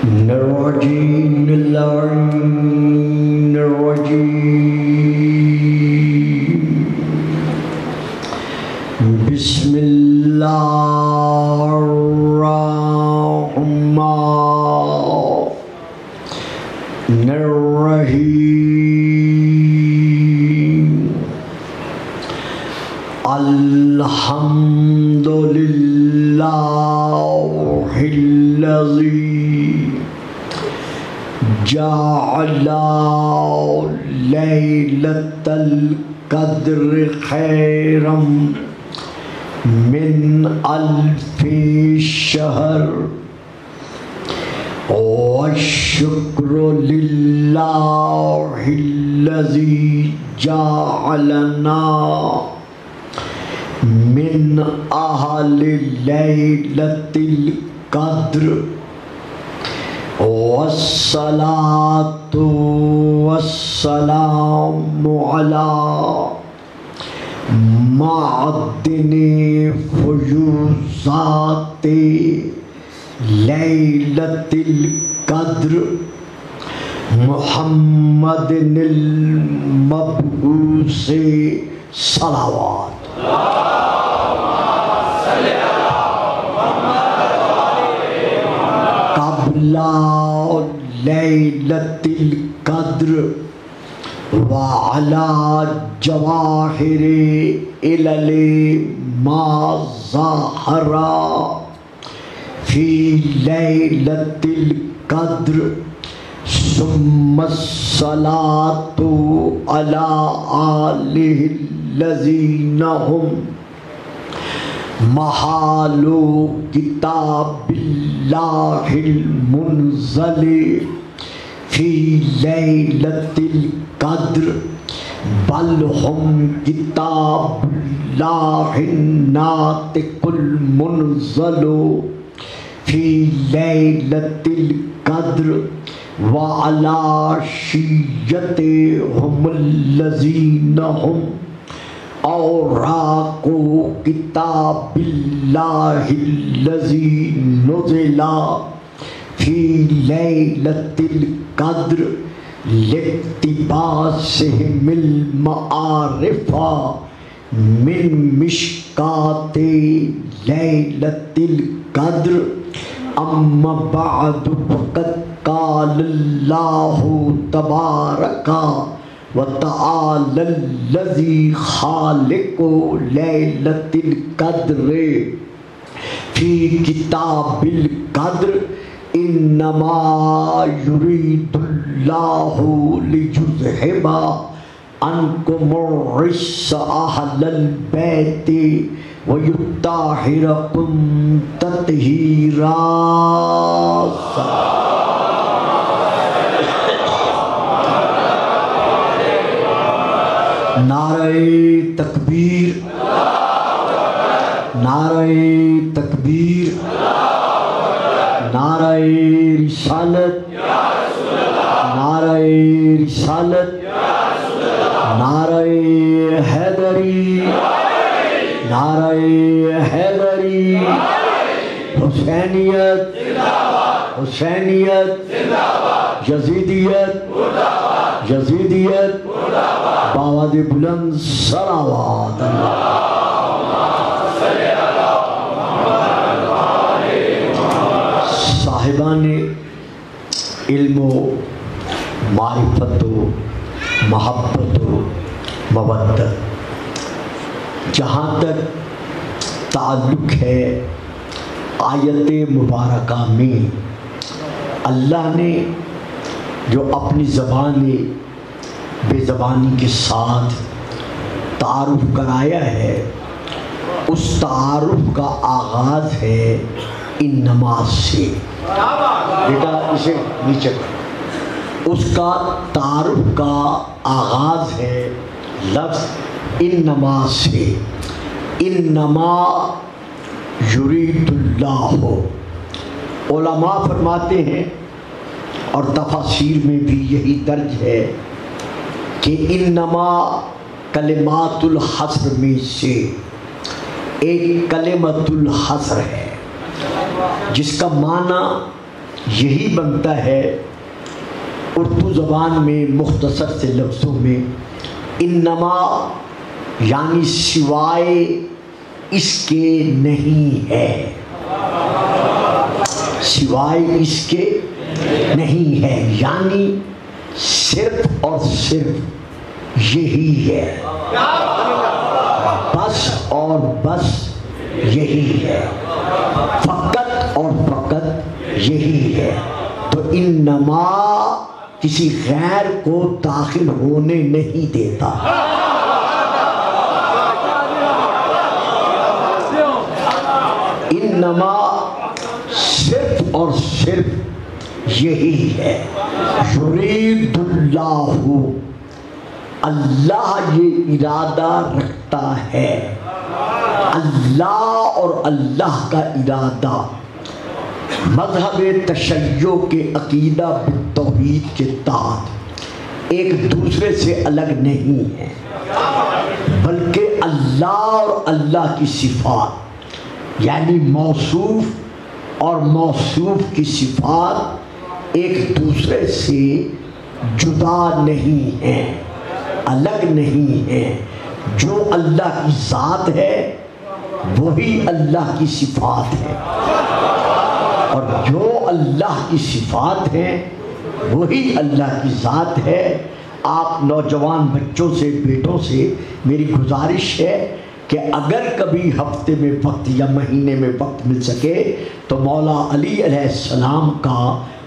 الرجيم اللعين الرجيم بسم الله الرحمن الرحيم الحمد لله الذي جعل ليلة القدر خيرا من ألف شهر والشكر لله الذي جعلنا من أهل ليلة القدر والصلاة والسلام على معدن فيوزات ليلة القدر محمد المبعوث صلوات قبل ليلة القدر وعلى جواهر علل ما ظهر في ليلة القدر ثم الصلاة على آله الذين هم محال كتاب الله المنزل في ليلة القدر بل هم كتاب الله الناطق المنزل في ليلة القدر وعلى شيعتهم الذين هم اوراق کتاب اللہ الذی نزل فی لیلۃ القدر لاقتباسہم المعارف من مشکات لیلۃ القدر اما بعد فقد قال اللہ تبارک وتعالى الذي خالق ليلة القدر في كتاب القدر إنما يريد الله ليذهب عنكم الرجس أهل البيت ويطهركم تطهيرا نعرہ تکبیر نعرہ تکبیر نعرہ رسالت نعرہ رسالت نعرہ حیدری نعرہ حیدری حسینیت حسینیت یزیدیت یزیدیت باواد بلند صلوات صاحبان علم و معرفت و محبت و مودت، جہاں تک تعلق ہے آیت مبارکہ میں اللہ نے جو اپنی زبان بے زبانی کے ساتھ تعارف کرایا ہے، اس تعارف کا آغاز ہے ان نماز سے۔ بیٹا اسے نیچے کر۔ اس کا تعارف کا آغاز ہے لفظ ان نماز سے۔ انما یرید اللہ، علماء فرماتے ہیں اور تفاسیر میں بھی یہی درج ہے کہ انما کلمات الحصر میں سے ایک کلمت الحصر ہے جس کا معنی یہی بنتا ہے اردو زبان میں مختصر سے لفظوں میں انما یعنی سوائے اس کے نہیں ہے، سوائے اس کے نہیں ہے، یعنی صرف اور صرف یہی ہے، بس اور بس یہی ہے، فقط اور فقط یہی ہے۔ تو انما کسی غیر کو داخل ہونے نہیں دیتا، انما صرف اور صرف یہی ہے۔ یرید اللہ، اللہ یہ ارادہ رکھتا ہے، اللہ اور اللہ کا ارادہ مذہب تشیع کے عقیدہ بالتوحید کے تحت ایک دوسرے سے الگ نہیں ہے، بلکہ اللہ اور اللہ کی صفات یعنی موصوف اور موصوف کی صفات ایک دوسرے سے جدا نہیں ہیں، الگ نہیں ہیں۔ جو اللہ کی ذات ہے وہی اللہ کی صفات ہے، اور جو اللہ کی صفات ہیں وہی اللہ کی ذات ہے۔ آپ نوجوان بچوں سے، بیٹوں سے میری گزارش ہے کہ اگر کبھی ہفتے میں وقت یا مہینے میں وقت مل سکے تو مولا علی علیہ السلام کا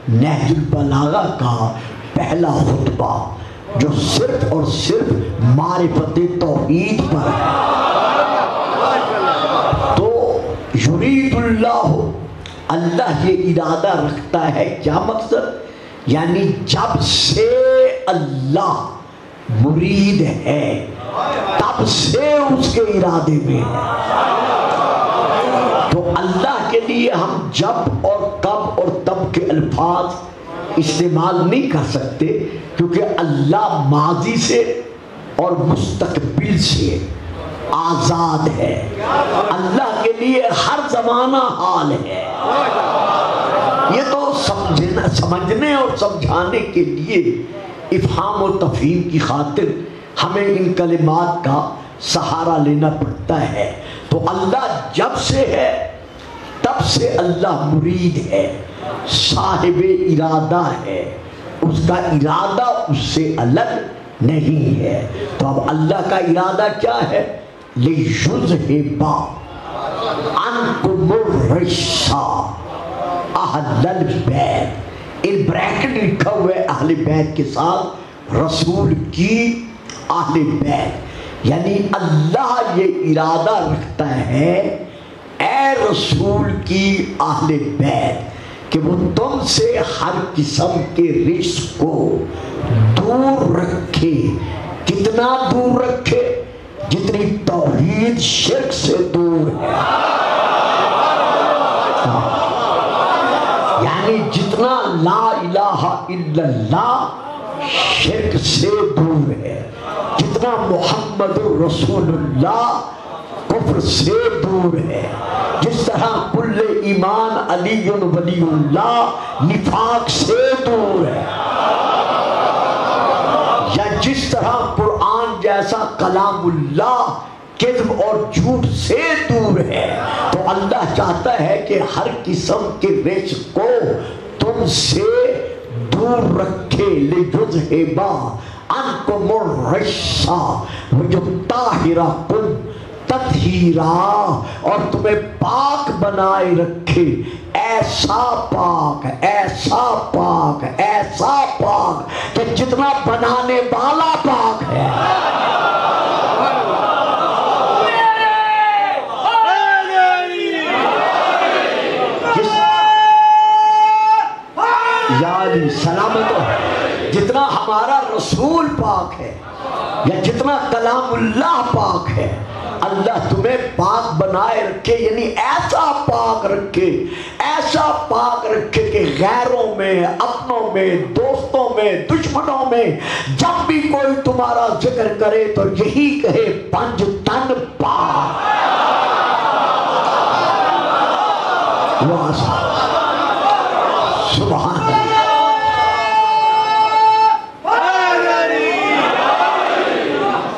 نہج البلاغہ کا پہلا خطبہ جو صرف اور صرف معرفت توحید پر ہے، تو یرید اللہ، اللہ یہ ارادہ رکھتا ہے، کیا مقصد؟ یعنی جب سے اللہ مرید ہے تب سے اس کے ارادے میں ہے۔ تو اللہ کے لیے ہم جب اور کب اور تب کے الفاظ استعمال نہیں کر سکتے، کیونکہ اللہ ماضی سے اور مستقبل سے آزاد ہے، اللہ کے لیے ہر زمانہ حال ہے۔ یہ تو سمجھنے اور سمجھانے کے لیے افہام و تفہیم کی خاطر ہمیں ان کلمات کا سہارا لینا پڑتا ہے۔ تو اللہ جب سے ہے تب سے اللہ مرید ہے، صاحب ارادہ ہے، اس کا ارادہ اس سے الگ نہیں ہے۔ تو اب اللہ کا ارادہ کیا ہے؟ لِيُذْهِبَ عَنْكُمُ الرِّجْسَ اہل البیت، ان بریکٹ لکھا ہوا ہے اہل بیت کے ساتھ رسول کی اہل بیت، یعنی اللہ یہ ارادہ رکھتا ہے اے رسول کی اہل بیت کہ وہ تم سے ہر قسم کے رجس کو دور رکھے۔ کتنا دور رکھے؟ جتنی توحید شرک سے دور ہے، یعنی جتنا لا الہ الا اللہ شرک سے دور ہے، جتنا محمد رسول اللہ کفر سے دور ہے، جس طرح کل ایمان علی ولی اللہ نفاق سے دور ہے، یا جس طرح قرآن جیسا کلام اللہ کذب اور جھوٹ سے دور ہے۔ تو اللہ چاہتا ہے کہ ہر قسم کے رجس کو تم سے دور رکھے، لِيُذْهِبَ عَنْكُمُ الرِّجْسَ وَيُطَهِّرَكُمْ تطہیرا، اور تمہیں پاک بنائے رکھے، ایسا پاک ایسا پاک ایسا پاک کہ جتنا بنانے والا پاک ہے۔ یعنی سلامت ہو، جتنا ہمارا رسول پاک ہے یا جتنا کلام اللہ پاک ہے، اللہ تمہیں پاک بنائے رکھے، یعنی ایسا پاک رکھے، ایسا پاک رکھے کہ غیروں میں، اپنوں میں، دوستوں میں، دشمنوں میں جب بھی کوئی تمہارا ذکر کرے تو یہی کہے پنج تن پاک۔ سبحان اللہ۔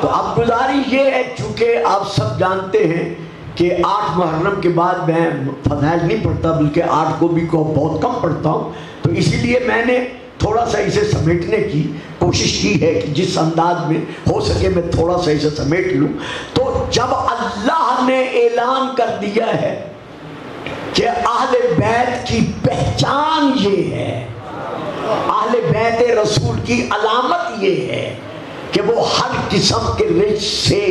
تو اب گزارش یہ ہے، چونکہ آپ سب جانتے ہیں کہ 8 محرم کے بعد میں فضائل نہیں پڑھتا، بلکہ 8 کو بھی بہت کم پڑھتا ہوں، تو اسی لیے میں نے تھوڑا سا اسے سمیٹنے کی کوشش کی ہے کہ جس انداز میں ہو سکے میں تھوڑا سا اسے سمیٹ لوں۔ تو جب اللہ نے اعلان کر دیا ہے کہ اہل بیت کی پہچان یہ ہے، اہل بیت رسول کی علامت یہ ہے کہ وہ ہر قسم کے رجس سے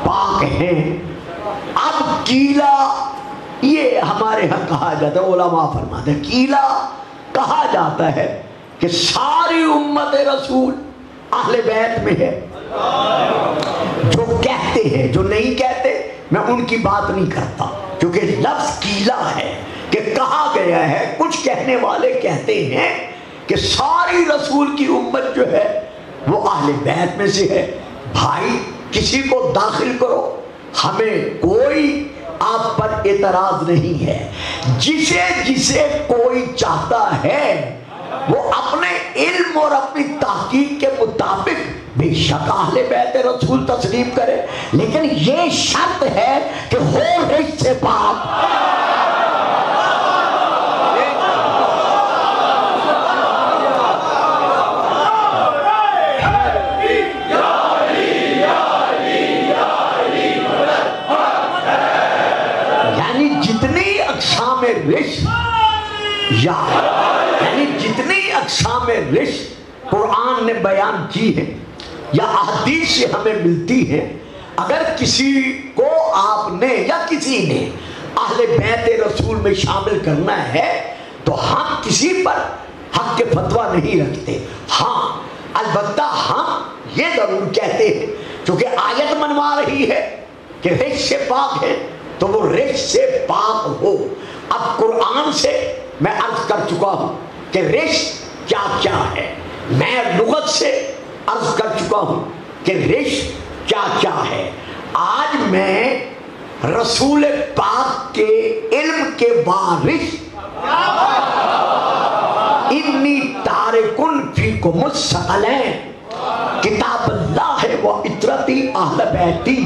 پاک ہیں، اب کیلا، یہ ہمارے ہاں کہا جاتا ہے، علماء فرماتے ہیں کیلا کہا جاتا ہے کہ ساری امت رسول اہل بیت میں ہے۔ جو کہتے ہیں، جو نہیں کہتے میں ان کی بات نہیں کرتا، کیونکہ لفظ کیلا ہے کہ کہا گیا ہے۔ کچھ کہنے والے کہتے ہیں کہ ساری رسول کی امت جو ہے وہ اہل بیت میں سے ہے۔ بھائی کسی کو داخل کرو، ہمیں کوئی آپ پر اعتراض نہیں ہے۔ جسے کوئی چاہتا ہے وہ اپنے علم اور اپنی تحقیق کے مطابق بے شک اہل بیت رسول تسلیم کرے، لیکن یہ شرط ہے کہ ہو رجس سے پاک۔ یعنی جتنی اقسام رشت قرآن نے بیان کی ہے یا احادیث سے ہمیں ملتی ہے، اگر کسی کو آپ نے یا کسی نے اہل بیت رسول میں شامل کرنا ہے تو ہم کسی پر حق کے فتویٰ نہیں رکھتے۔ ہاں البتہ ہم یہ ضرور کہتے ہیں، چونکہ آیت منوا رہی ہے کہ رجس سے پاک ہے تو وہ رجس سے پاک ہو۔ اب قرآن سے میں عرض کر چکا ہوں کہ رجس کیا کیا ہے، میں لغت سے عرض کر چکا ہوں کہ رجس کیا کیا ہے۔ آج میں رسول پاک کے علم کے وارث انی تارکن فیکم الثقلین کتاب اللہ و عطرتی اہل بیتی،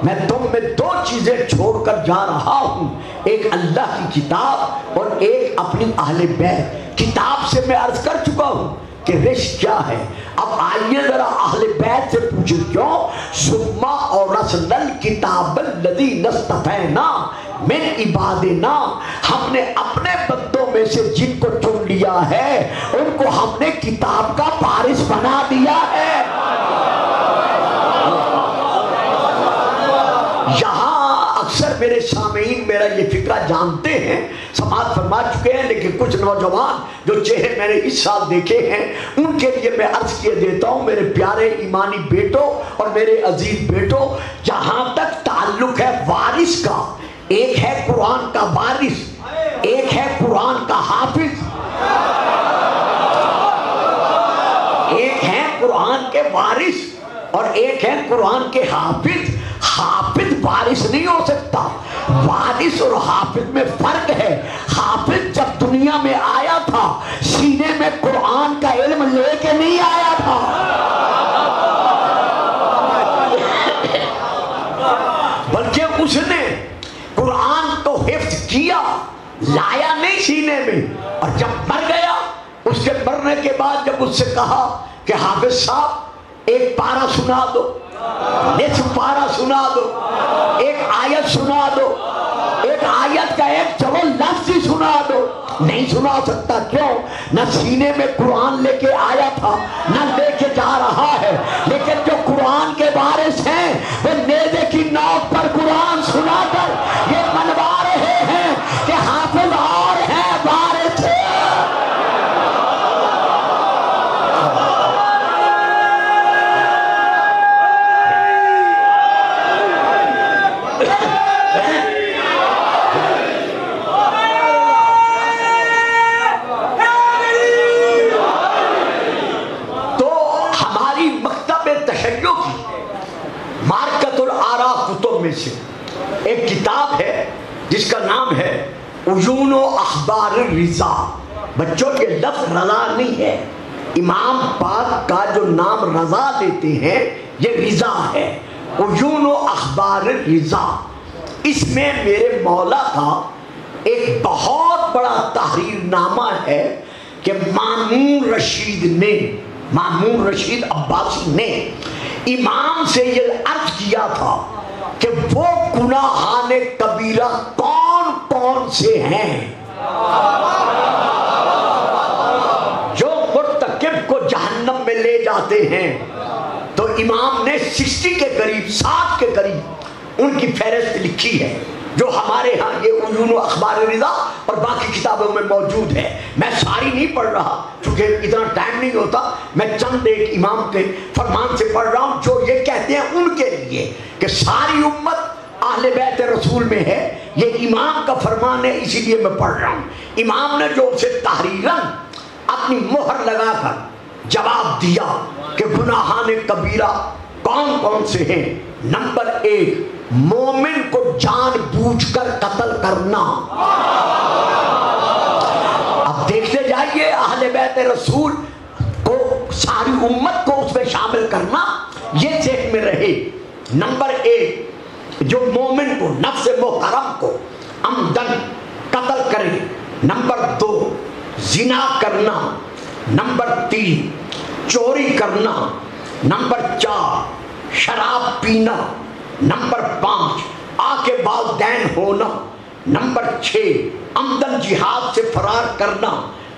میں تم میں 2 چیزیں چھوڑ کر جا رہا ہوں، ایک اللہ کی کتاب اور ایک اپنی اہل بیت۔ کتاب سے میں عرض کر چکا ہوں کہ رشت کیا ہے۔ اب آئیے ذرا اہل بیت سے پوچھیں کیوں؟ ثم اورثنا الکتاب الذی اصطفینا من عبادنا، ہم نے اپنے بندوں میں سے جن کو چن لیا ہے ان کو ہم نے کتاب کا وارث بنا دیا ہے۔ یہاں اکثر میرے سامعین میرا یہ فکرہ جانتے ہیں، سماعت فرما چکے ہیں، لیکن کچھ نوجوان جو چہرے میں نے اس سال دیکھے ہیں ان کے لیے میں عرض کیے دیتا ہوں۔ میرے پیارے ایمانی بیٹوں اور میرے عزیز بیٹوں، جہاں تک تعلق ہے وارث کا، ایک ہے قرآن کا وارث، ایک ہے قرآن کا حافظ، ایک ہے قرآن کے وارث اور ایک ہے قرآن کے حافظ۔ حافظ وارث نہیں ہو سکتا، وارث اور حافظ میں فرق ہے۔ حافظ جب دنیا میں آیا تھا سینے میں قرآن کا علم لے کے نہیں آیا تھا، بلکہ اس نے قرآن کو حفظ کیا، لایا نہیں سینے میں، اور جب مر گیا اس کے مرنے کے بعد جب اس سے کہا کہ حافظ صاحب ایک پارہ سنا دو، نصف پارہ سنا دو، ایک آیت سنا دو، ایک آیت کا ایک چلو لفظ ہی سنا دو، نہیں سنا سکتا۔ کیوں؟ نہ سینے میں قرآن لے کے آیا تھا نہ لے کے جا رہا ہے، لیکن جو قرآن کے وارث ہیں وہ نیزے کی نوک پر قرآن سنا کر یہ منوا رہے ہیں کہ حافظ اور ہے وارث ہے۔ سے ایک کتاب ہے جس کا نام ہے عیون و اخبار الرضا، بچوں یہ لفظ رضا نہیں ہے، امام پاک کا جو نام رضا لیتے ہیں یہ رضا ہے، عیون و اخبار رضا۔ اس میں میرے مولا کا ایک بہت بڑا تحریر نامہ ہے کہ مامون رشید عباسی نے امام سے یہ عرض کیا تھا کہ وہ گناہان کبیرہ کون کون سے ہیں جو مرتکب کو جہنم میں لے جاتے ہیں۔ تو امام نے 60 کے قریب 60 کے قریب ان کی فہرست لکھی ہے، جو ہمارے ہاں یہ عیون و اخبار رضا اور باقی کتابوں میں موجود ہے۔ میں ساری نہیں پڑھ رہا چونکہ اتنا ٹائم نہیں ہوتا، میں چند ایک امام کے فرمان سے پڑھ رہا ہوں جو یہ کہتے ہیں ان کے لیے کہ ساری امت اہل بیت رسول میں ہے، یہ امام کا فرمان ہے، اسی لیے میں پڑھ رہا ہوں۔ امام نے جو اسے تحریراً اپنی مہر لگا کر جواب دیا کہ گناہان کبیرہ کون کون سے ہیں۔ نمبر 1، مومن کو جان بوجھ کر قتل کرنا۔ اب دیکھتے جائیے اہل بیت رسول کو، ساری امت کو اس میں شامل کرنا، یہ ذہن میں رہے۔ نمبر 1، جو مومن کو، نفس محترم کو عمدن قتل کرے۔ نمبر 2، زنا کرنا۔ نمبر 3، چوری کرنا۔ نمبر 4، شراب پینا۔ نمبر 5، آنکھ کے والدین ہونا۔ نمبر 6، عمدن جہاد سے فرار کرنا۔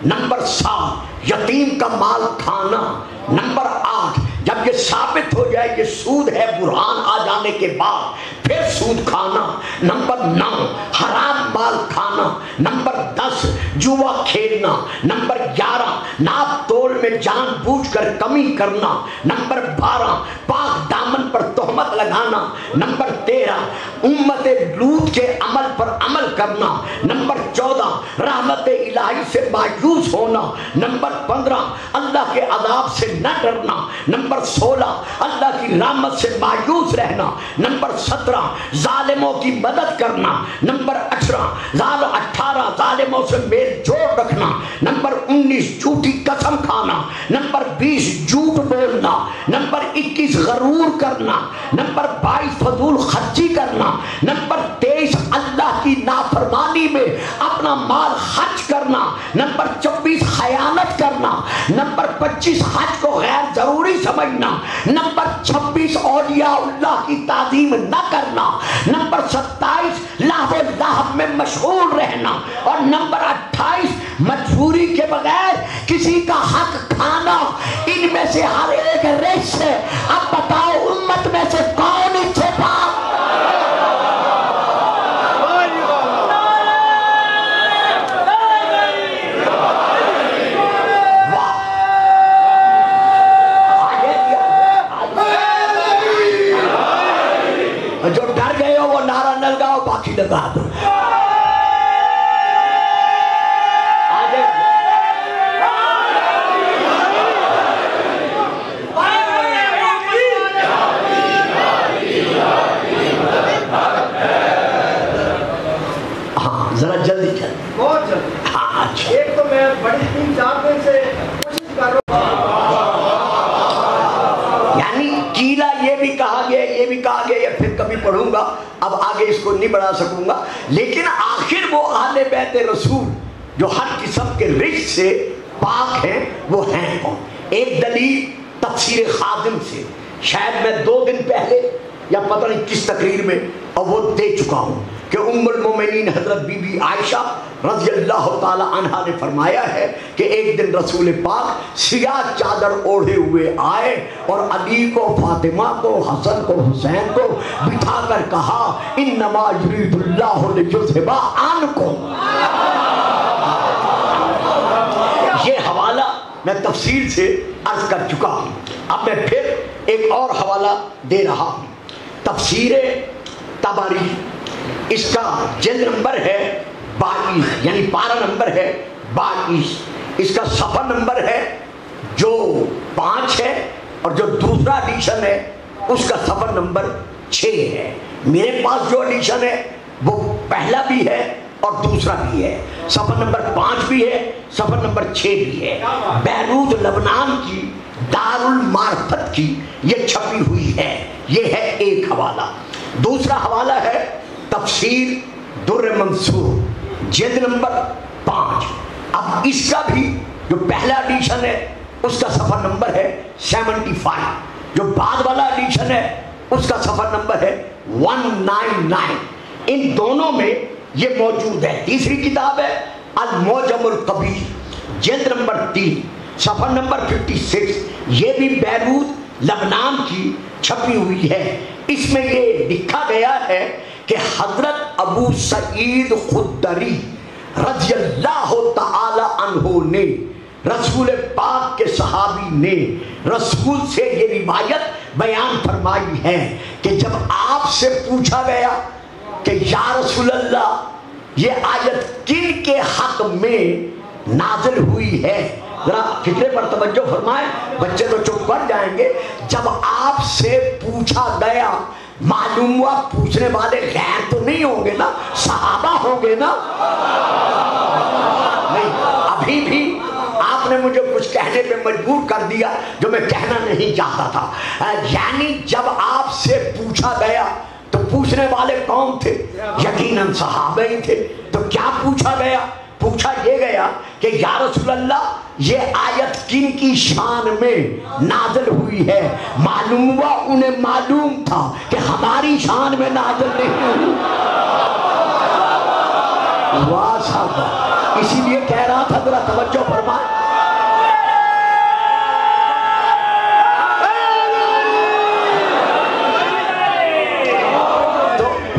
نمبر 7، یتیم کا مال کھانا۔ نمبر 8، جب یہ ثابت ہو جائے یہ سود ہے برہان آ جانے کے بعد پھر سود کھانا۔ نمبر 9، حرام مال کھانا۔ نمبر 10، جوا کھیلنا۔ نمبر 11، ناپ تول میں جان بوجھ کر کمی کرنا۔ نمبر 12، پاک دامن پر تہمت لگانا۔ نمبر 13، امت لوط کے عمل پر عمل کرنا۔ نمبر 14، رحمت الہی سے مایوس ہونا۔ نمبر 15، اللہ کے عذاب سے نہ ڈرنا۔ نمبر 16، اللہ کی رحمت سے مایوس رہنا۔ نمبر 17، ظالموں کی مدد کرنا۔ نمبر 18، ظالموں سے میل جوڑ رکھنا۔ نمبر 19، جھوٹی قسم کھانا۔ نمبر 20، جھوٹ بولنا۔ نمبر 21، غرور کرنا۔ نمبر 22، فضول خرچی کرنا۔ نمبر 23، اللہ کی نافرمانی میں اپنا مال خرچ کرنا۔ نمبر 24، خیانت کرنا۔ نمبر 25، حج کو غیر ضروری سمجھنا۔ نمبر 26، اولیاء اللہ کی تعظیم نہ کرنا۔ نمبر 27، لہو و لہب میں مشغول رہنا۔ اور نمبر 28، مجبوری کے بغیر کسی کا حق کھانا۔ ان میں سے ہر ایک رجس ہے۔ اب بتاؤ امت میں سے کون اس سے پاک؟ جو ڈر گئے ہو وہ نعرہ نہ لگاؤ، باقی لگا دو۔ ہاں ذرا جلدی چل، بہت جلدی۔ ہاں اچھا۔ ایک تو میں بڑی 3-4 دن سے کوشش کر رہا ہوں، یعنی کیلا یہ بھی کہا گیا، یہ بھی کہا گیا، یہ پھر کبھی پڑھوں گا، اب آگے اس کو نہیں بڑھا سکوں گا۔ لیکن آخر وہ اہل بیت رسول جو ہر قسم کے رجس سے پاک ہیں وہ ہیں کون؟ ایک دلیل تفسیر خادم سے، شاید میں 2 دن پہلے یا پتہ نہیں کس تقریر میں اور وہ دے چکا ہوں کہ ام المومنین حضرت بی بی عائشہ رضی اللہ تعالی عنہا نے فرمایا ہے کہ ایک دن رسول پاک سیاہ چادر اوڑھے ہوئے آئے اور علی کو، فاطمہ کو، حسن کو، حسین کو بٹھا کر کہا انما یرید اللہ لیذھب عنکم۔ یہ حوالہ میں تفصیل سے عرض کر چکا ہوں، اب میں پھر ایک اور حوالہ دے رہا ہوں۔ تفسیر طبری، اس کا جلد نمبر ہے 22، یعنی پارہ نمبر ہے 22۔ اس کا صفحہ نمبر ہے جو 5 ہے، اور جو دوسرا ایڈیشن ہے اس کا صفحہ نمبر 6 ہے۔ میرے پاس جو ایڈیشن ہے وہ پہلا بھی ہے اور دوسرا بھی ہے، صفحہ نمبر 5 بھی ہے، صفحہ نمبر 6 بھی ہے۔ بیروت لبنان کی دار المعرفت کی یہ چھپی ہوئی ہے، یہ ہے ایک حوالہ۔ دوسرا حوالہ ہے تفسیر در منصور جلد نمبر 5۔ اب اس کا بھی جو پہلا ایڈیشن ہے اس کا صفحہ نمبر ہے 75، جو بعد والا ایڈیشن ہے اس کا صفحہ نمبر ہے 199۔ ان دونوں میں یہ موجود ہے۔ تیسری کتاب ہے المعجم الکبیر جلد نمبر 3 صفحہ نمبر 56، یہ بھی بیروت لبنان کی چھپی ہوئی ہے۔ اس میں یہ لکھا گیا ہے کہ حضرت ابو سعید خدری رضی اللہ تعالی عنہ نے، رسول پاک کے صحابی نے رسول سے یہ روایت بیان فرمائی ہے کہ جب آپ سے پوچھا گیا کہ یا رسول اللہ یہ آیت کن کے حق میں نازل ہوئی ہے، ذرا فکرے پر توجہ فرمائیں، بچے تو چپ کر جائیں گے۔ جب آپ سے پوچھا گیا، معلوم ہوا پوچھنے والے غیر تو نہیں ہوں گے نا، صحابہ ہوں گے نا؟ نہیں، ابھی بھی آپ نے مجھے کچھ کہنے پہ مجبور کر دیا جو میں کہنا نہیں چاہتا تھا۔ یعنی جب آپ سے پوچھا گیا تو پوچھنے والے کون تھے؟ یقیناً صحابہ ہی تھے۔ تو کیا پوچھا گیا؟ پوچھا یہ گیا کہ یا رسول اللہ یہ آیت کن کی شان میں نازل ہوئی ہے؟ معلوم ہوا انہیں معلوم تھا کہ ہماری شان میں نازل نہیں ہوئی۔ واہ صاحب، اسی لیے کہہ رہا تھا ذرا توجہ فرمائیں۔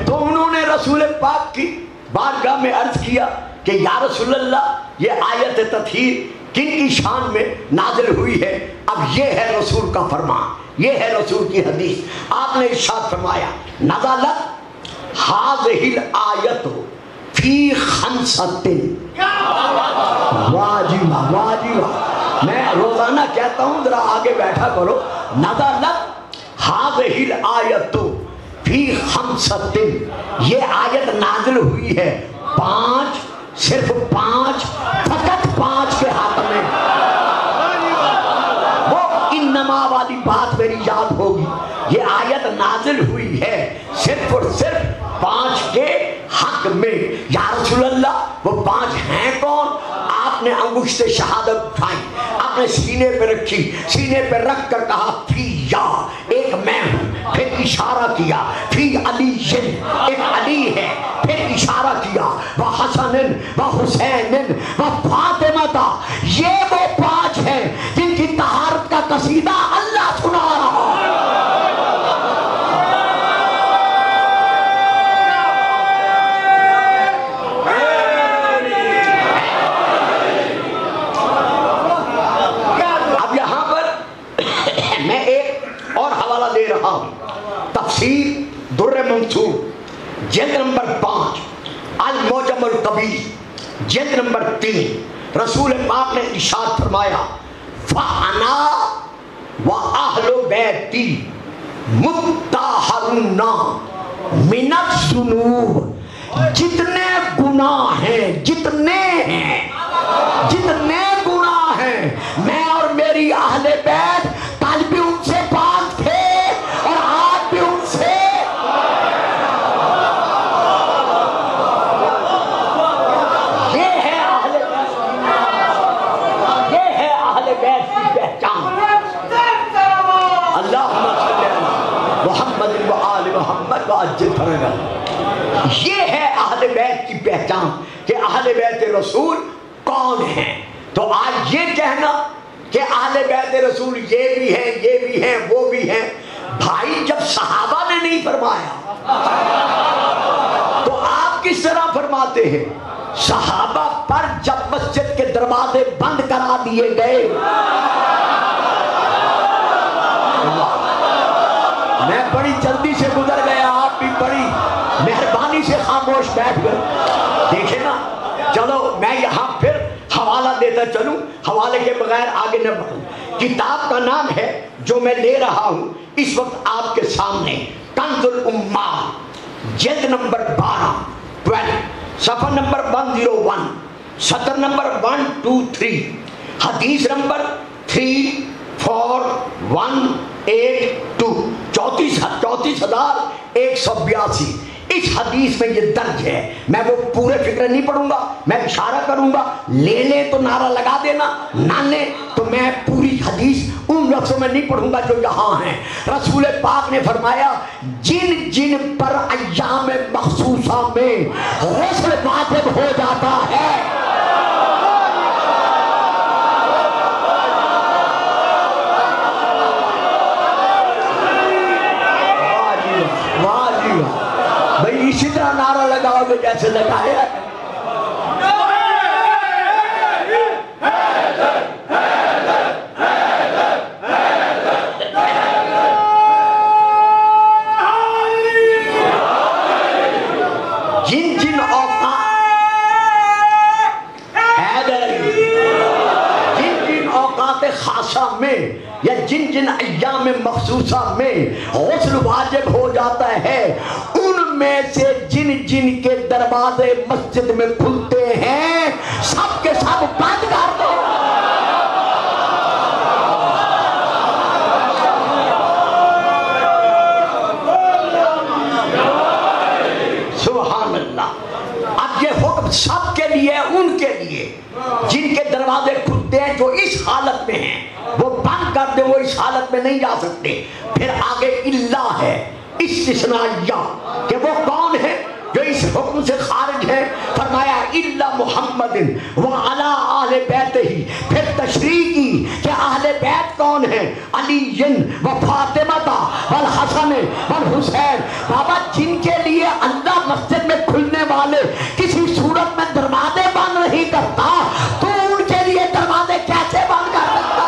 تو انہوں نے رسول پاک کی بارگاہ میں عرض کیا کہ یا رسول اللہ یہ آیت تطہیر کن کی شان میں نازل ہوئی ہے؟ اب یہ ہے رسول کا فرمان، یہ ہے رسول کی حدیث۔ آپ نے ارشاد فرمایا نزلت ہذہ الآیت فی خمسۃ۔ واہ جی واہ، واہ جی واہ، میں روزانہ کہتا ہوں ذرا آگے بیٹھا کرو۔ نزلت ہذہ الآیت فی خمسۃ، یہ آیت نازل ہوئی ہے 5، صرف 5، فقط 5 کے حق میں۔ وہ انما والی بات میری یاد ہوگی، یہ آیت نازل ہوئی ہے صرف اور صرف 5 کے حق میں۔ یا رسول اللہ وہ 5 ہیں کون؟ آپ نے انگشت شہادت اٹھائی، آپ نے سینے پہ رکھی، سینے پہ رکھ کر کہا فی یا، ایک میں ہوں، پھر اشارہ کیا فی علی، ایک علی ہے، پھر اشارہ کیا وہ حسن وہ حسین وہ فاطمہ۔ یہ وہ 5 ہیں جن کی طہارت کا قصیدہ اللہ سنا رہا ہے۔ اب یہاں پر میں ایک اور حوالہ دے رہا ہوں، تفسیر در منصور جلد نمبر 5، المعجم الکبیر جلد نمبر 3۔ رسول پاک نے ارشاد فرمایا فَأَنَا وَأَهْلُ بَيْتِي مُطَّهَّرُونَ مِنَ الذُّنُوبِ، جتنے گناہ ہیں، جتنے گناہ ہیں، میں اور میری اہل بیت کل بھی ان سے پاک تھے اور آج بھی ان سے۔ یہ ہے اہل بیت کی پہچان کہ اہل بیت رسول کون ہیں۔ تو آج یہ کہنا کہ اہل بیت رسول یہ بھی ہیں، یہ بھی ہیں، وہ بھی ہیں، بھائی جب صحابہ نے نہیں فرمایا تو آپ کس طرح فرماتے ہیں؟ صحابہ پر جب مسجد کے دروازے بند کرا دیے گئے، میں بڑی جلدی سے گزر گیا، آپ بھی بڑی مہربانی سے خاموش بیٹھ گئے، دیکھیں نا۔ چلو میں یہاں پھر حوالہ دیتا چلوں، حوالے کے بغیر آگے نہ بڑھوں۔ کتاب کا نام ہے جو میں لے رہا ہوں اس وقت آپ کے سامنے، کنز الامال جلد نمبر 12، صفحہ نمبر 101، سطر نمبر 123، حدیث نمبر 34182، 34,182۔ اس حدیث میں یہ درج ہے، میں وہ پورے فکر نہیں پڑھوں گا، میں اشارہ کروں گا، لے لے تو نعرہ لگا دینا، نہ لے تو میں پوری حدیث ان لفظوں میں نہیں پڑھوں گا جو یہاں ہیں۔ رسول پاک نے فرمایا جن جن پر ایام مخصوصہ میں غسل واجب ہو جاتا ہے، بھئی اسی طرح نعرہ لگاؤ گے جیسے لگایا ہے۔ جن جن اوقات خاصہ میں یا جن جن ایام مخصوصہ میں غسل واجب ہو جاتا ہے، ان میں سے جن جن کے دروازے مسجد میں کھلتے ہیں سب کے سب بند کر دو۔ سبحان اللہ۔ اب یہ حکم سب کے لیے، ان کے لیے جن کے دروازے کھلتے ہیں جو اس حالت میں ہیں وہ بند کر دے، وہ اس حالت میں نہیں جا سکتے۔ پھر آگے اللہ ہے، استثنائیہ، کہ وہ کون ہے جو اس حکم سے خارج ہے؟ فرمایا الا محمد وعلی آل بیتہ، پھر تشریح کی کہ اہل بیت کون ہیں؟ علی و فاطمہ والحسن والحسین۔ بابا جن کے لیے اللہ مسجد میں کھلنے والے کسی صورت میں دروازے بند نہیں کرتا تو ان کے لیے دروازے کیسے بند کر سکتا؟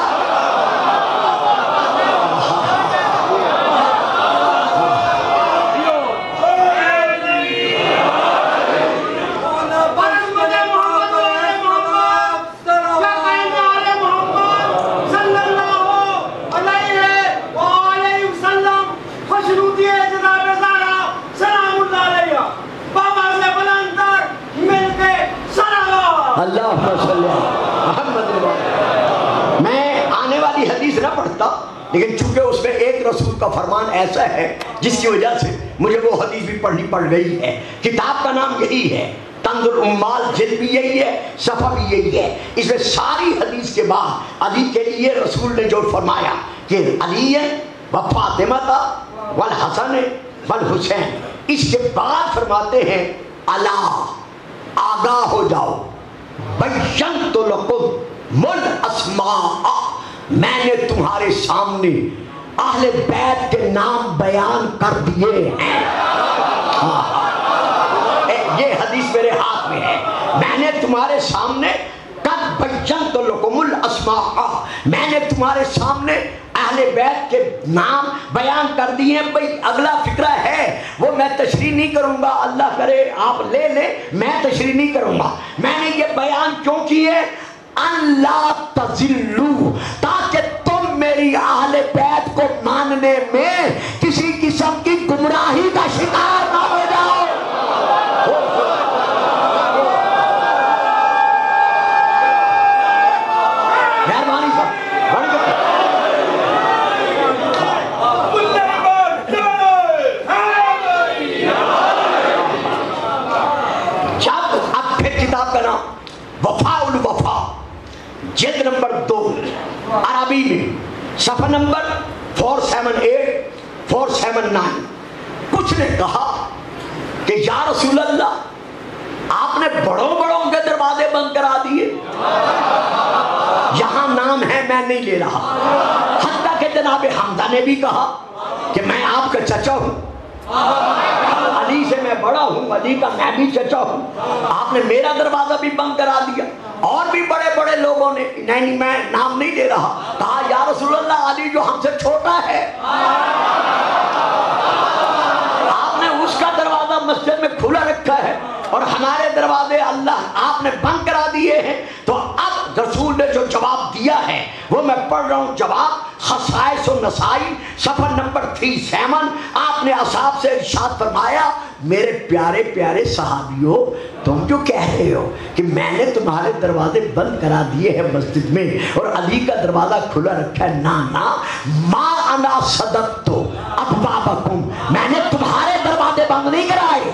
میں آنے والی حدیث نہ پڑھتا، لیکن چونکہ اس میں ایک رسول کا فرمان ایسا ہے جس کی وجہ سے مجھے وہ حدیث بھی پڑھنی پڑ گئی ہے۔ کتاب کا نام یہی ہے، کنز الاموال، جلد بھی یہی ہے، صفحہ بھی یہی ہے۔ اس میں ساری حدیث کے بعد علی کے لیے رسول نے جو فرمایا کہ علی و فاطمہ والحسن والحسین، اس کے بعد فرماتے ہیں الا آگاہ ہو جاؤ، بینت لکم الاسماء، میں نے تمہارے سامنے اہل بیت کے نام بیان کر دیے ہیں۔ یہ حدیث میرے ہاتھ میں ہے، میں نے تمہارے سامنے قد بینت لکم الاسماء، میں نے تمہارے سامنے اہل بیت کے نام بیان کر دیے۔ بھئی اگلا فکرہ ہے وہ میں تشریح نہیں کروں گا، اللہ کرے آپ لے لیں، میں تشریح نہیں کروں گا۔ میں نے یہ بیان کیوں کیے؟ اللہ تذلو، تاکہ تم میری اہل بیت کو ماننے میں کسی قسم کی گمراہی کا شکار نہ ہو جاؤ۔ مہربانی صاحب کتاب کا نام وفاء الوفا، جلد نمبر 2، عربی میں صفحہ نمبر 478 479۔ کچھ نے کہا کہ یا رسول اللہ آپ نے بڑوں کے دروازے بند کرا دیے، یہاں نام ہے میں نہیں لے رہا۔ حتیٰ کہ جناب حمزہ نے بھی کہا کہ میں آپ کا چچا ہوں، علی سے میں بڑا ہوں، علی کا میں بھی چچا ہوں، آپ نے میرا دروازہ بھی بند کرا دیا۔ اور بھی بڑے لوگوں نے، نہیں میں نام نہیں لے رہا، کہا یا رسول اللہ علی جو ہم سے چھوٹا ہے، آپ نے اس کا دروازہ مسجد میں کھلا رکھا ہے اور ہمارے دروازے اللہ آپ نے بند کرا دیے ہیں۔ تو اب رسول نے جو جواب دیا ہے وہ میں پڑھ رہا ہوں۔ جواب خصائص و نسائی صفحہ نمبر 37۔ آپ نے اصحاب سے ارشاد فرمایا میرے پیارے پیارے صحابیوں تم جو کہہ رہے ہو کہ میں نے تمہارے دروازے بند کرا دیے ہیں مسجد میں اور علی کا دروازہ کھلا رکھا ہے، نا ما انا صدقت ابوابکم، میں نے تمہارے دروازے بند نہیں کرائے۔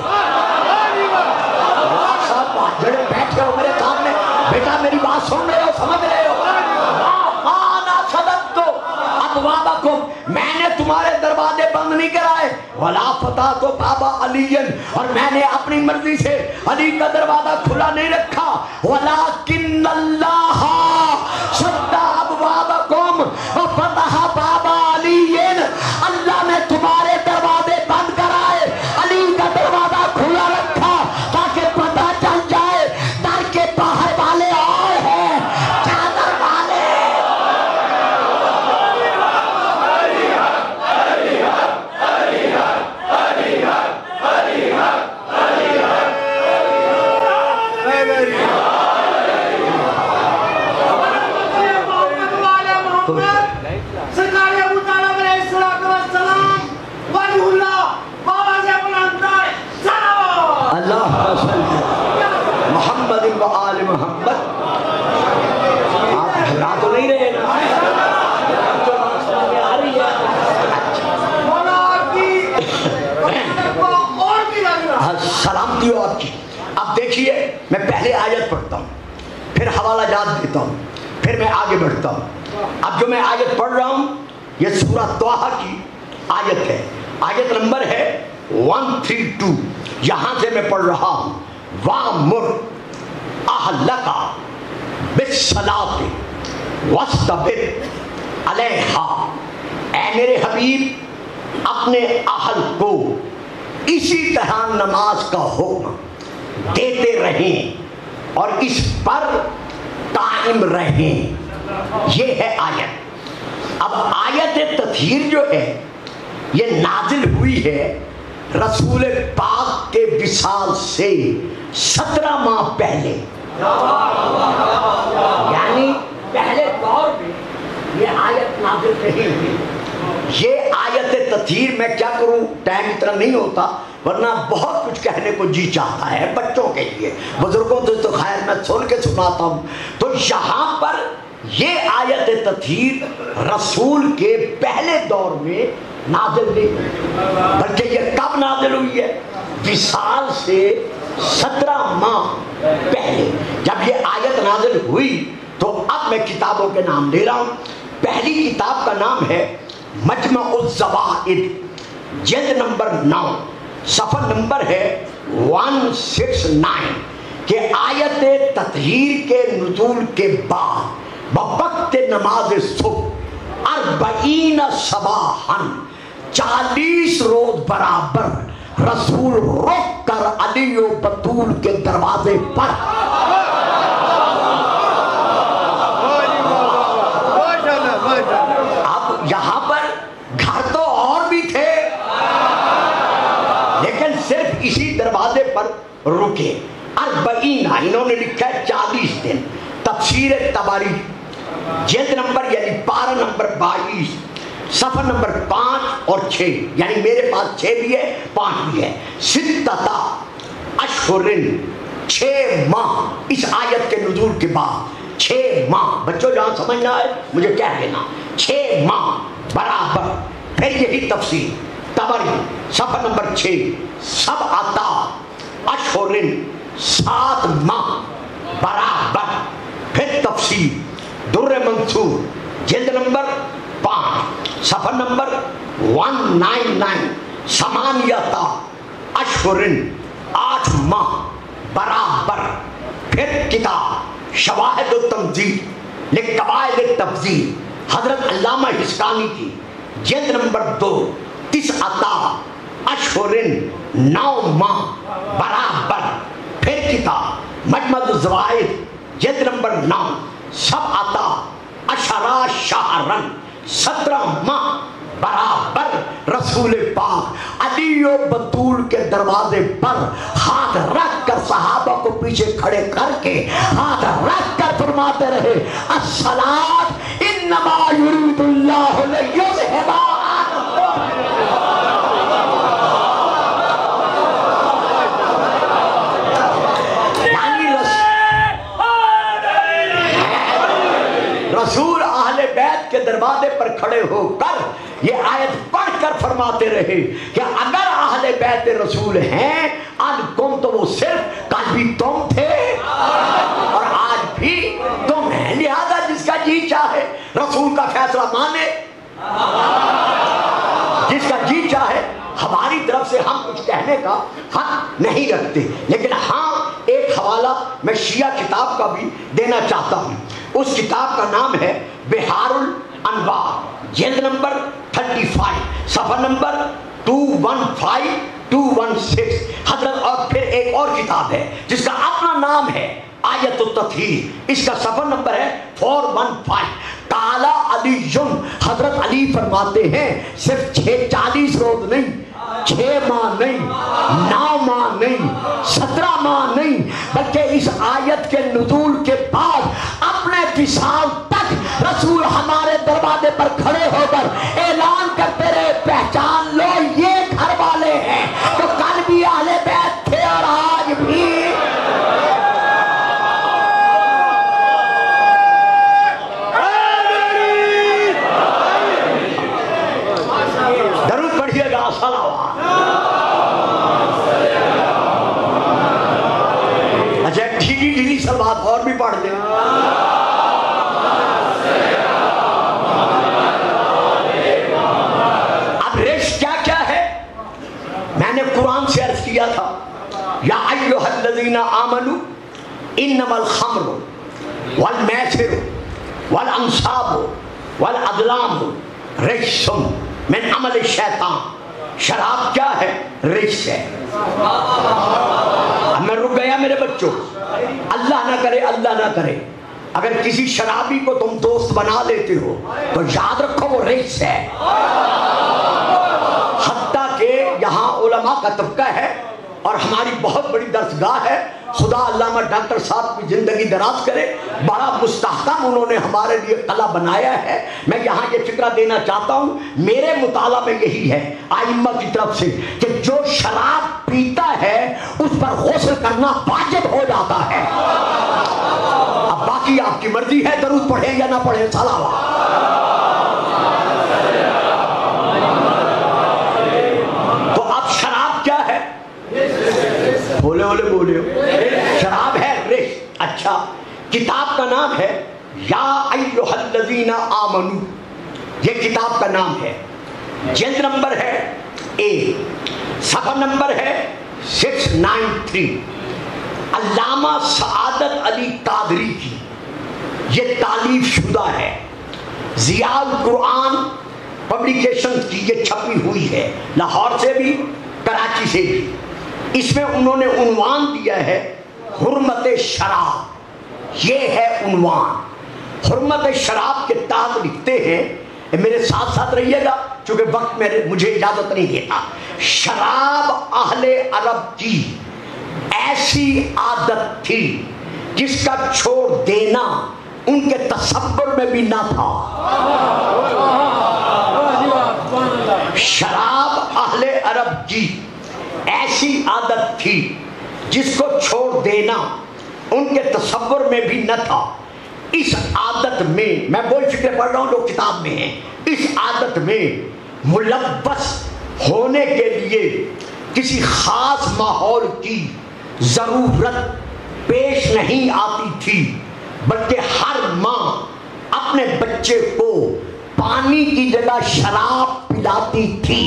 صاحب جڑے بیٹھے ہو میرے سامنے، بیٹا میری بات سن رہے ہو، سمجھ رہے ہو؟ ما انا صدقت ابوابکم، میں نے تمہارے دروازے بند نہیں کرائے، ولا فتحت باب علی، اور میں نے اپنی مرضی سے علی کا دروازہ کھلا نہیں رکھا، ولکن اللہ شد ابوابکم وفتح باب علی، اللہ نے تمہارے دروازے بند کرائے، علی کا دروازہ کھلا رکھا تاکہ پتہ چل جائے در کے باہر والے اور ہیں چادر والے۔ سرکار ابو طالب علیہ السلام ولی اللہ بابا سے بلندر سلام اللہ محمد و آل محمد۔ آپ گھبرا تو نہیں رہے نا؟ آ رہی ہے مولا کی اور بھی لگ رہا سلامتی ہو آپ کی۔ اب دیکھیے میں پہلے آیت پڑھتا ہوں، پھر حوالہ جات دیتا ہوں، پھر میں آگے بڑھتا ہوں۔ اب جو میں آیت پڑھ رہا ہوں یہ سورہ طٰہٰ کی آیت ہے، آیت نمبر ہے 132، یہاں سے میں پڑھ رہا ہوں۔ وَأْمُرْ أَهْلَكَ بِالصَّلَاةِ وَاسْتَبِرْ عَلَيْهَا، اے میرے حبیب اپنے اہل کو اسی طرح نماز کا حکم دیتے رہیں اور اس پر قائم رہیں۔ یہ ہے آیت۔ اب آیت تطہیر جو ہے یہ نازل ہوئی ہے رسول پاک کے وصال سے 17 ماہ پہلے، یعنی پہلے دور میں یہ آیت نازل نہیں ہوئی۔ یہ آیت تطہیر میں کیا کروں، ٹائم اتنا نہیں ہوتا ورنہ بہت کچھ کہنے کو جی چاہتا ہے بچوں کے لیے، بزرگوں سے تو خیر میں سن کے سناتا ہوں۔ تو یہاں پر یہ آیت تطہیر رسول کے پہلے دور میں نازل نہیں ہوئی، بلکہ یہ کب نازل ہوئی ہے؟ وصال سے 17 ماہ پہلے جب یہ آیت نازل ہوئی۔ تو اب میں کتابوں کے نام لے رہا ہوں۔ پہلی کتاب کا نام ہے مجمع الزوائد، جلد نمبر 9، صفحہ نمبر ہے 169، کہ آیت تطہیر کے نزول کے بعد بوقت نماز صبح 40 صباحاً، 40 روز برابر رسول رک کر علی و بطول کے دروازے پر اب یہاں پر گھر تو اور بھی تھے لیکن صرف اسی دروازے پر رکے۔ 40 انہوں نے لکھا ہے 40 دن۔ تفسیر طبری جلد نمبر یعنی پارہ نمبر 22، صفحہ نمبر 5 اور 6، یعنی میرے پاس 6 بھی ہے 5 بھی ہے۔ 6 اشہر، 6 ماہ اس آیت کے نزول کے بعد 6 ماہ، بچوں جہاں سمجھنا ہے مجھے کہہ دینا، 6 ماہ برابر۔ پھر یہی تفسیر طبری صفحہ نمبر 6، 7 اشہر، 7 ماہ برابر۔ پھر تفسیر در منصور جلد نمبر 5، صفحہ نمبر 199، 8 اشہر، 8 ماہ برابر۔ پھر کتاب شواہد التنزیل لقواعد التفسیر حضرت علامہ حسکانی کی، جلد نمبر 2، 9 اشہر، 9 ماہ برابر۔ پھر کتاب مجمع الزوائد جلد نمبر 9، 17 شہرن، 17 ماہ برابر رسول پاک علی و بطول کے دروازے پر ہاتھ رکھ کر صحابہ کو پیچھے کھڑے کر کے ہاتھ رکھ کر فرماتے رہے الصلاۃ انما یرید اللہ لیذھب رسول اہل بیت کے دروازے پر کھڑے ہو کر یہ آیت پڑھ کر فرماتے رہے کہ اگر اہل بیت رسول ہیں ان کم تو وہ صرف کل بھی تم تھے اور آج بھی تم ہیں، لہذا جس کا جی چاہے رسول کا فیصلہ مانے، جس کا جی چاہے۔ ہماری طرف سے ہم کچھ کہنے کا حق نہیں رکھتے، لیکن ہاں ایک حوالہ میں شیعہ کتاب کا بھی دینا چاہتا ہوں۔ اس کتاب کا نام ہے بحار الانوار، جلد نمبر 35، صفحہ نمبر 215 216 حضرت۔ اور پھر ایک اور کتاب ہے جس کا اپنا نام ہے آیت التطہیر، اس کا صفحہ نمبر ہے 415۔ قالا علی، حضرت علی فرماتے ہیں صرف 40 روز نہیں، 6 ماہ نہیں، 9 ماہ نہیں، 17 ماہ نہیں، بلکہ اس آیت کے نزول کے بعد اپنے وصال تک رسول ہمارے دروازے پر کھڑے ہو کر اعلان کرتے رہے، پہچان لو یہ گھر والے ہیں تو کل بھی اہل بیت تھے اور آج بھی۔ درود پڑھیے گا، صلوات۔ اچھا ڈھیلی صلوات اور بھی پڑھ دیں۔ اب رشت کیا کیا ہے؟ میں نے قرآن سے عرض کیا تھا، یا ایھا الذین آمنوا انما الخمر والمیسر والانصاب والازلام رجس من عمل الشیطان۔ شراب کیا ہے؟ رجس ہے۔ اب میں رک گیا میرے بچوں، اللہ نہ کرے، اللہ نہ کرے اگر کسی شرابی کو تم دوست بنا لیتے ہو تو یاد رکھو وہ رجس ہے۔ حتیٰ کہ یہاں علماء کا طبقہ ہے اور ہماری بہت بڑی درسگاہ ہے، خدا علامہ ڈاکٹر صاحب کی زندگی دراز کرے، بڑا مستحکم انہوں نے ہمارے لیے قلعہ بنایا ہے۔ میں یہاں یہ فکرہ دینا چاہتا ہوں، میرے مطالعہ میں یہی ہے ائمہ کی طرف سے کہ جو شراب پیتا ہے اس پر غسل کرنا واجب ہو جاتا ہے۔ اب باقی آپ کی مرضی ہے، درود پڑھیں یا نہ پڑھیں، صلوات۔ تو اب شراب کیا ہے؟ بولے بولے بولے، شراب ہے رشت۔ اچھا، کتاب کا نام ہے یا ایھا الذین آمنوا، یہ کتاب کا نام ہے، جلد نمبر ہے 1، صفحہ نمبر ہے 693۔ علامہ سعادت علی قادری کی یہ تالیف شدہ ہے، ضیاء القرآن پبلیکیشن کی یہ چھپی ہوئی ہے، لاہور سے بھی کراچی سے بھی۔ اس میں انہوں نے عنوان دیا ہے حرمت شراب، یہ ہے عنوان۔ حرمت شراب کے تحت لکھتے ہیں، میرے ساتھ ساتھ رہیے گا چونکہ وقت مجھے اجازت نہیں دیتا۔ شراب اہل عرب کی ایسی عادت تھی جس کا چھوڑ دینا ان کے تصور میں بھی نہ تھا۔ شراب اہل عرب کی ایسی عادت تھی جس کو چھوڑ دینا ان کے تصور میں بھی نہ تھا۔ اس عادت میں وہی فکر پڑھ رہا ہوں جو کتاب میں ہے، اس عادت میں ملبس ہونے کے لیے کسی خاص ماحول کی ضرورت پیش نہیں آتی تھی، بلکہ ہر ماں اپنے بچے کو پانی کی جگہ شراب پلاتی تھی۔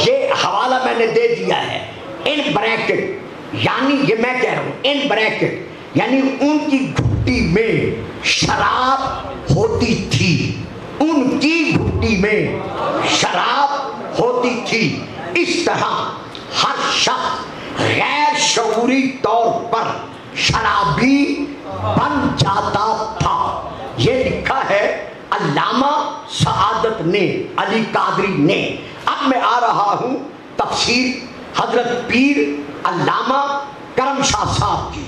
یہ حوالہ میں نے دے دیا ہے، ان بریکٹ، یعنی یہ میں کہہ رہا ہوں ان بریکٹ، یعنی ان کی گھٹی میں شراب ہوتی تھی، ان کی گھٹی میں شراب ہوتی تھی۔ اس طرح ہر شخص غیر شعوری طور پر شرابی بن جاتا تھا۔ یہ لکھا ہے علامہ سعادت نے، علی قادری نے۔ اب میں آ رہا ہوں تفسیر حضرت پیر علامہ کرم شاہ صاحب کی،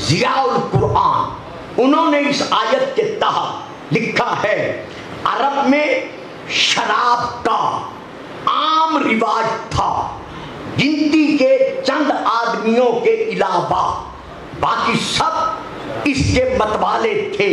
ضیاء القرآن۔ انہوں نے اس آیت کے تحت لکھا ہے عرب میں شراب کا عام رواج تھا، گنتی کے چند آدمیوں کے علاوہ باقی سب اس کے متوالے تھے۔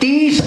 30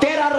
13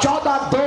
14 2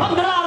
15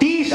30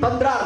15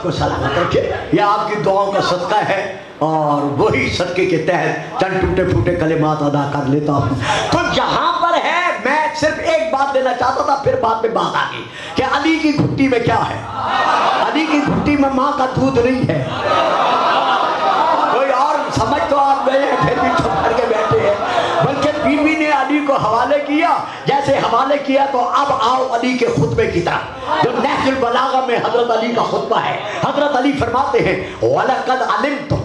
آپ کو سلامت رکھے. یہ آپ کی دعاؤں کا صدقہ ہے اور وہی صدقے کے تحت چند ٹوٹے پھوٹے کلمات ادا کر لیتا ہوں. تو جہاں پر ہے میں صرف ایک بات دینا چاہتا تھا، پھر بعد میں بات آ گئی کہ علی کی گھٹی میں کیا ہے. علی کی گھٹی میں ماں کا دودھ نہیں ہے. کوئی اور سمجھ تو آپ گئے ہیں پھر بھی چھپ کر کے بیٹھے ہیں. بلکہ بیوی نے علی کو حوالے کیا. جیسے حوالے کیا تو اب آؤ علی کے خطبے کی طرف جو نہج البلاغہ میں حضرت علی کا خطبہ ہے. حضرت علی فرماتے ہیں وَلَقَدْ عَلِمْتُ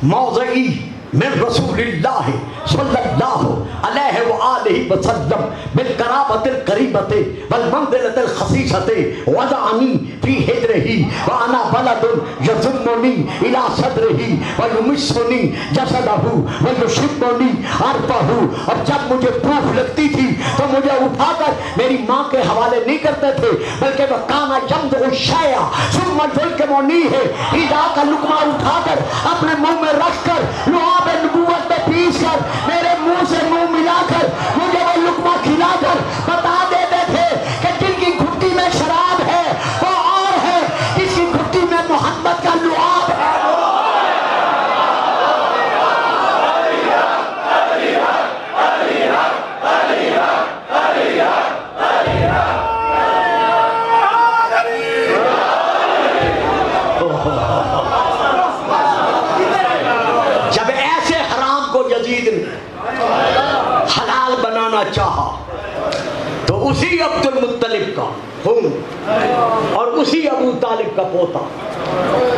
موضعی من رسول اللہ صلی اللہ علیہ وآلہ وسلم بالقرابت القریبت والمنزلت الخصیصت وضعنی فی حجرہی وانا بلد یضمنی الى صدرہی ویمسنی جسدہ ویشبنی عرفہ. اور جب مجھے بھوک لگتی تھی تو مجھے اٹھا کر میری ماں کے حوالے نہیں کرتے تھے بلکہ وہ کانا یمضغ الشیء ثم یلقمنیہ. اذا کا لقمہ اٹھا کر اپنے منہ میں رکھ کر لعاب نبوت میں پیس کر میرے منہ سے منہ ملا کر مجھے وہ لقمہ کھلا کر بتا دیتے تھے کہ جن کی گھٹی میں شراب ہے وہ اور ہے، جس کی گھٹی میں محمد کا لعاب ہے. حلال بنانا چاہا تو اسی عبد المطلب کا خون اور اسی ابو طالب کا پوتا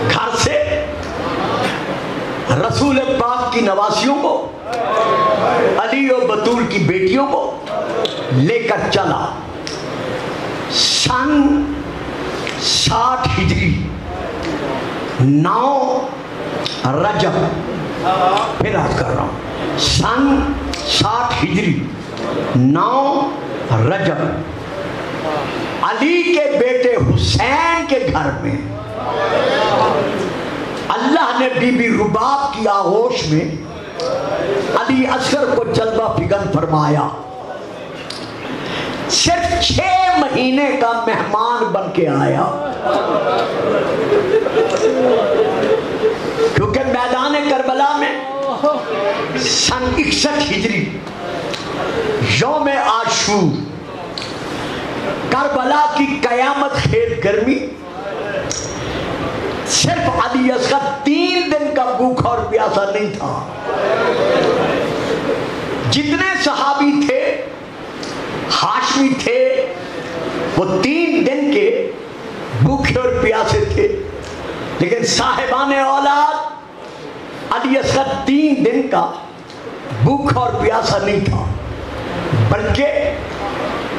گھر سے رسول پاک کی نواسیوں کو، علی و بطول کی بیٹیوں کو لے کر چلا. سن 60 ہجری 9 رجب، پھر عرض کر رہا ہوں سن 60 ہجری 9 رجب علی کے بیٹے حسین کے گھر میں اللہ نے بی بی رباب کی آغوش میں علی اصغر کو جلوہ فگن فرمایا. صرف 6 مہینے کا مہمان بن کے آیا کیونکہ میدان کربلا میں سن 61 ہجری یوم عاشور کربلا کی قیامت خیز گرمی صرف علی اصغر 3 دن کا بھوکا اور پیاسا نہیں تھا. جتنے صحابی تھے ہاشمی تھے وہ 3 دن کے بھوکے اور پیاسے تھے، لیکن صاحبان اولاد علی اصغر 3 دن کا بھوکا اور پیاسا نہیں تھا. بلکہ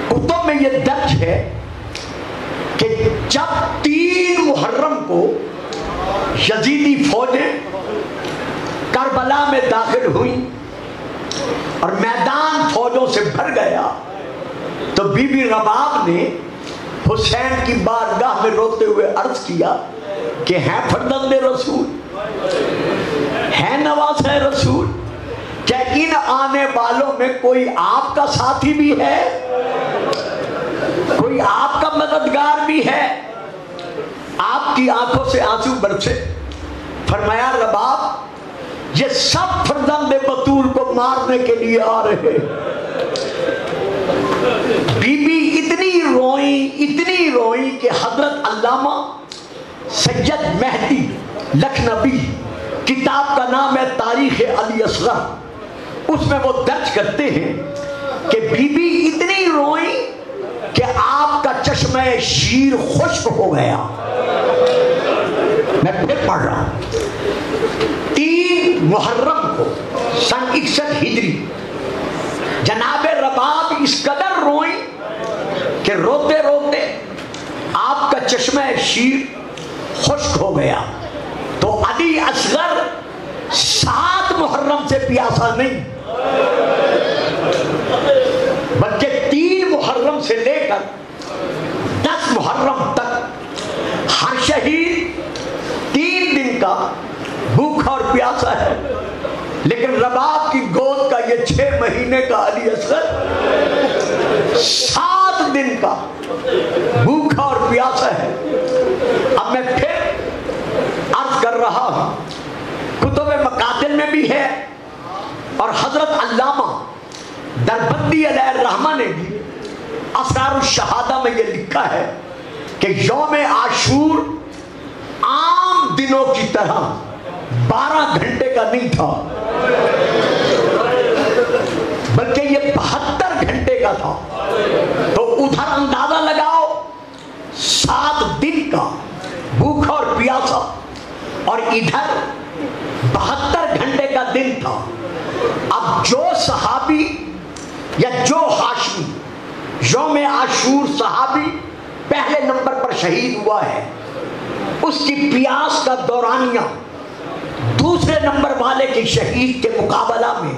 کتب میں یہ درج ہے کہ جب 3 محرم کو یزیدی فوجیں کربلا میں داخل ہوئیں اور میدان فوجوں سے بھر گیا تو بی بی رباب نے حسین کی بارگاہ میں روتے ہوئے عرض کیا کہ ہیں فرزند رسول، ہیں نواز رسول، کیا ان آنے والوں میں کوئی آپ کا ساتھی بھی ہے، کوئی آپ کا مددگار بھی ہے؟ آپ کی آنکھوں سے آنسو برسے. فرمایا رباب یہ سب فرزند بطول کو مارنے کے لیے آ رہے. بی بی اتنی روئیں کہ حضرت علامہ سید مہدی لکھنوی، کتاب کا نام ہے تاریخ علی اصغر، اس میں وہ درج کرتے ہیں کہ بی بی اتنی روئیں کہ آپ کا چشمہ شیر خشک ہو گیا. میں پھر پڑھ رہا ہوں. 3 محرم کو سن 61 ہجری جناب رباب اس قدر روئیں کہ روتے روتے آپ کا چشمہ شیر خشک ہو گیا. تو علی اصغر 7 محرم سے پیاسا نہیں بلکہ 3 محرم سے لے کر 10 محرم تک ہر شہید 3 دن کا بھوکا اور پیاسا ہے. لیکن رباب کی گود کا یہ 6 مہینے کا علی اصغر 7 دن کا بھوکا اور پیاسا ہے. اب میں پھر بھی ہے اور حضرت علامہ دربندی علیہ الرحمہ نے بھی اسرار الشہادہ میں یہ لکھا ہے کہ یوم عاشور عام دنوں کی طرح 12 گھنٹے کا نہیں تھا، بلکہ یہ 72 گھنٹے کا تھا۔ تو ادھر اندازہ لگاؤ 7 دن کا بھوکا اور پیاسا، اور ادھر 72 گھنٹے کا دن تھا۔ اب جو صحابی یا جو ہاشمی یوم عاشور صحابی پہلے نمبر پر شہید ہوا ہے، اس کی پیاس کا دورانیہ دوسرے نمبر والے کی شہید کے مقابلہ میں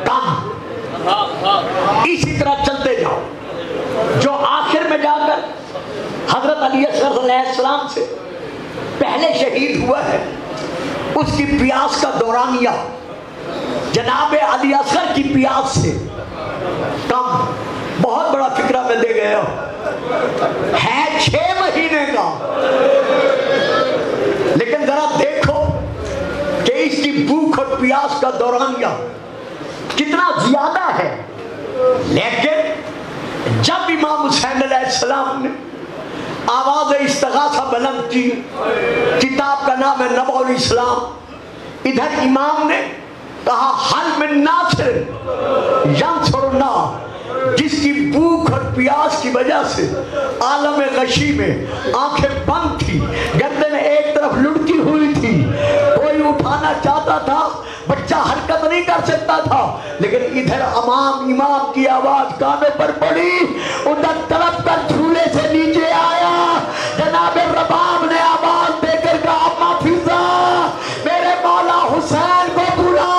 کم۔ اسی طرح چلتے جاؤ، جو آخر میں جا کر حضرت علی اصغر علیہ السلام سے پہلے شہید ہوا ہے، اس کی پیاس کا دورانیہ جناب علی اصغر کی پیاس سے کم۔ بہت بڑا فکرہ میں دے گیا ہے 6 مہینے کا، لیکن ذرا دیکھو کہ اس کی بھوک اور پیاس کا دورانیہ کتنا زیادہ ہے۔ لیکن جب امام حسین علیہ السلام نے آواز استغاثہ بلند کی، کتاب کا نام ہے نبع الاسلام، ادھر امام نے کہا حل من ناصر ینصرنا، جس کی بھوک اور پیاس کی وجہ سے عالم غشی میں آنکھیں بند تھی، گردن ایک طرف لڑکی ہوئی تھی، کوئی اٹھانا چاہتا تھا، بچہ حرکت نہیں کر سکتا تھا، لیکن ادھر امام کی آواز کانوں پر پڑی، ادھر طرف کر جھولے سے نیچے آیا، جناب رباب نے آواز دے کر کہا اما فضا میرے مولا حسین کو بلا۔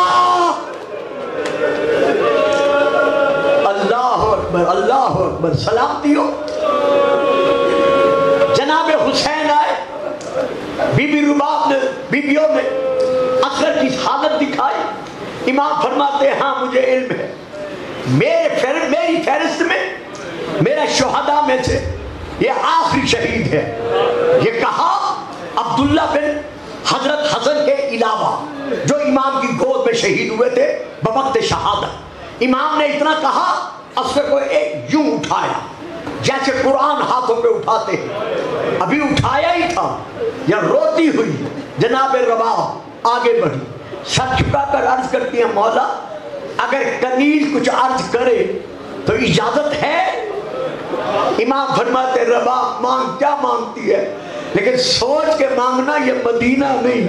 اللہ اکبر، سلامتی ہو۔ جناب حسین آئے، بی بی رباب نے بیبیوں نے اصغر کی حالت دکھائی۔ امام فرماتے ہیں ہاں مجھے علم ہے، میری فہرست میں میرے شہداء میں سے یہ آخری شہید ہے۔ یہ کہا عبداللہ بن حضرت حسن کے علاوہ جو امام کی گود میں شہید ہوئے تھے بوقت شہادت۔ امام نے اتنا کہا، اصغر کو ایک یوں اٹھایا جیسے قرآن ہاتھوں پہ اٹھاتے ہیں، ابھی اٹھایا ہی تھا یا روتی ہوئی جناب رباب آگے بڑھی، سر جھکا کر عرض کرتی ہیں مولا اگر کنیز کچھ عرض کرے تو اجازت ہے؟ امام فرماتے رباب مانگ کیا مانگتی ہے، لیکن سوچ کے مانگنا یہ مدینہ نہیں،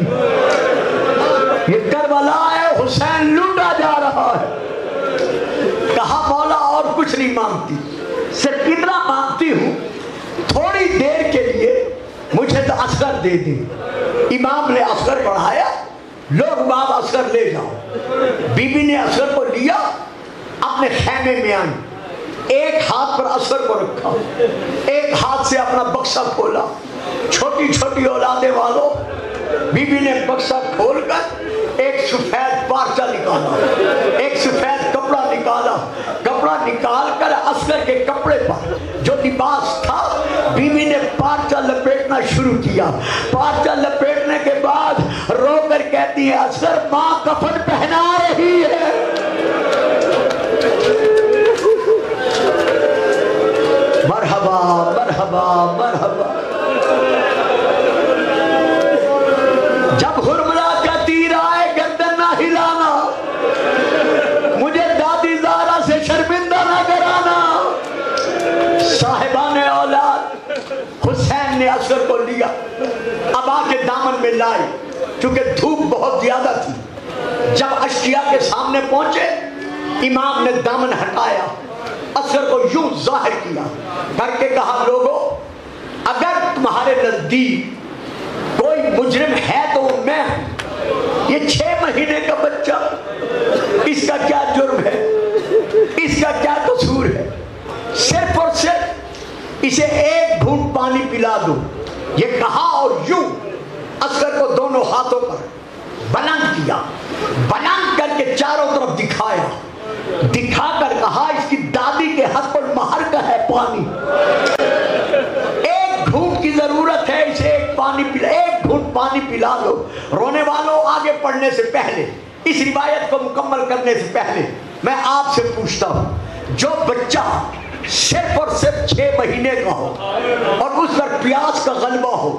یہ کربلا ہے، حسین لوٹا جا رہا ہے۔ کہا مولا اور کچھ نہیں مانگتی، صرف اتنا مانگتی ہوں تھوڑی دیر کے لیے مجھے تو اصغر دے دے۔ امام نے اصغر بڑھایا، لوگ باب اصغر لے جاؤ۔ بی بی نے اصغر کو لیا، اپنے خیمے میں آئی، ایک ہاتھ پر اصغر کو رکھا، ایک ہاتھ سے اپنا بکسہ کھولا۔ چھوٹی چھوٹی اولادیں والوں، بی بی نے بکسہ کھول کر ایک سفید پارچہ نکالا، ایک سفید کپڑا نکالا، کپڑا نکال کر اصغر کے کپڑے پر جو لباس تھا بی بی نے پارچہ لپیٹنا شروع کیا۔ پارچہ لپیٹنے کے بعد رو کر کہتی ہے اصغر ماں کفن پہنا رہی ہے۔ مرحبا مرحبا مرحبا۔ جب حرملہ کا تیر آئے گردن نہ ہلانا، مجھے دادی زہرا سے شرمندہ نہ کرانا۔ صاحبان اولاد حسین نے اصغر کو لیا، اب آ کے دامن میں لائے، چونکہ دھوپ بہت زیادہ تھی۔ جب اشقیاء کے سامنے پہنچے امام نے دامن ہٹایا، اصغر کو یوں ظاہر کیا کر کے کہا لوگو اگر تمہارے نزدیک کوئی مجرم ہے تو میں ہوں، یہ 6 مہینے کا بچہ، اس کا کیا جرم ہے، اس کا کیا قصور ہے، صرف اور صرف اسے ایک گھونٹ پانی پلا دو۔ یہ کہا اور یوں اصغر کو دونوں ہاتھوں پر بلند کیا، بلند کر کے چاروں طرف دکھایا، دکھا کر کہا اس کی دادی کے ہاتھ پر مہر کا ہے پانی، ایک گھونٹ کی ضرورت ہے، اسے ایک گھونٹ پانی پلا لو۔ رونے والوں آگے پڑھنے سے پہلے اس روایت کو مکمل کرنے سے پہلے میں آپ سے پوچھتا ہوں، جو بچہ صرف اور صرف 6 مہینے کا ہو اور اس پر پیاس کا غلبہ ہو،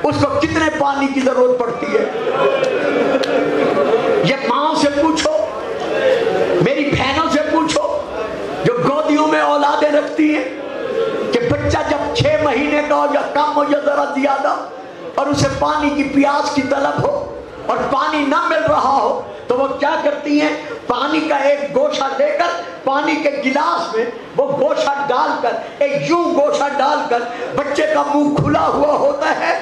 اس کو کتنے پانی کی ضرورت پڑتی ہے؟ یہ ماں سے پوچھو، میری بہنوں سے پوچھو جو گودیوں میں اولادیں رکھتی ہیں، کہ بچہ جب 6 مہینے کا ہو یا کم ہو یا ذرا زیادہ اور اسے پانی کی پیاس کی طلب ہو اور پانی نہ مل رہا ہو تو وہ کیا کرتی ہیں؟ پانی کا ایک گوشہ لے کر پانی کے گلاس میں وہ گوشہ ڈال کر، ایک یوں گوشہ ڈال کر، بچے کا منہ کھلا ہوا ہوتا ہے،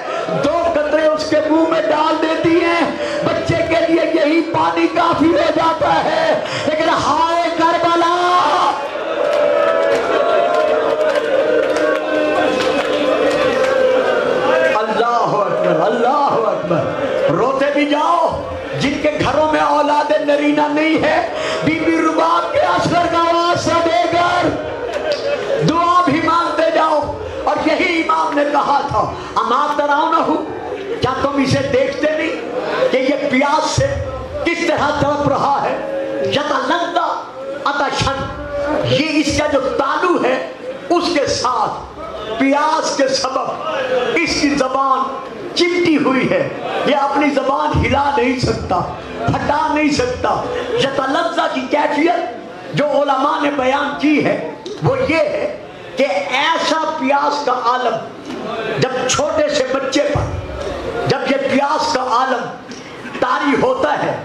2 قطرے اس کے منہ میں ڈال دیتی ہیں، بچے کے لیے یہی پانی کافی ہو جاتا ہے۔ لیکن ہائے کربلا، اللہ اکبر، روتے بھی جاؤ جن کے گھروں میں اولاد نرینہ نہیں ہے، بی بی رباب کے اصغر کا واسطہ دے کر دعا بھی مانگتے جاؤ۔ اور یہی امام نے کہا تھا، اما ترونہ، کیا تم اسے دیکھتے نہیں کہ یہ پیاس سے کس طرح تڑپ رہا ہے؟ یتلظ عطشاً، یہ اس کا جو تالو ہے اس کے ساتھ پیاس کے سبب اس کی زبان چمٹی ہوئی ہے، یہ اپنی زبان ہلا نہیں سکتا، ہٹا نہیں سکتا۔ یتلظ کی کیفیت جو علماء نے بیان کی ہے وہ یہ ہے کہ ایسا پیاس کا عالم جب چھوٹے سے بچے پر جب یہ پیاس کا عالم طاری ہوتا ہے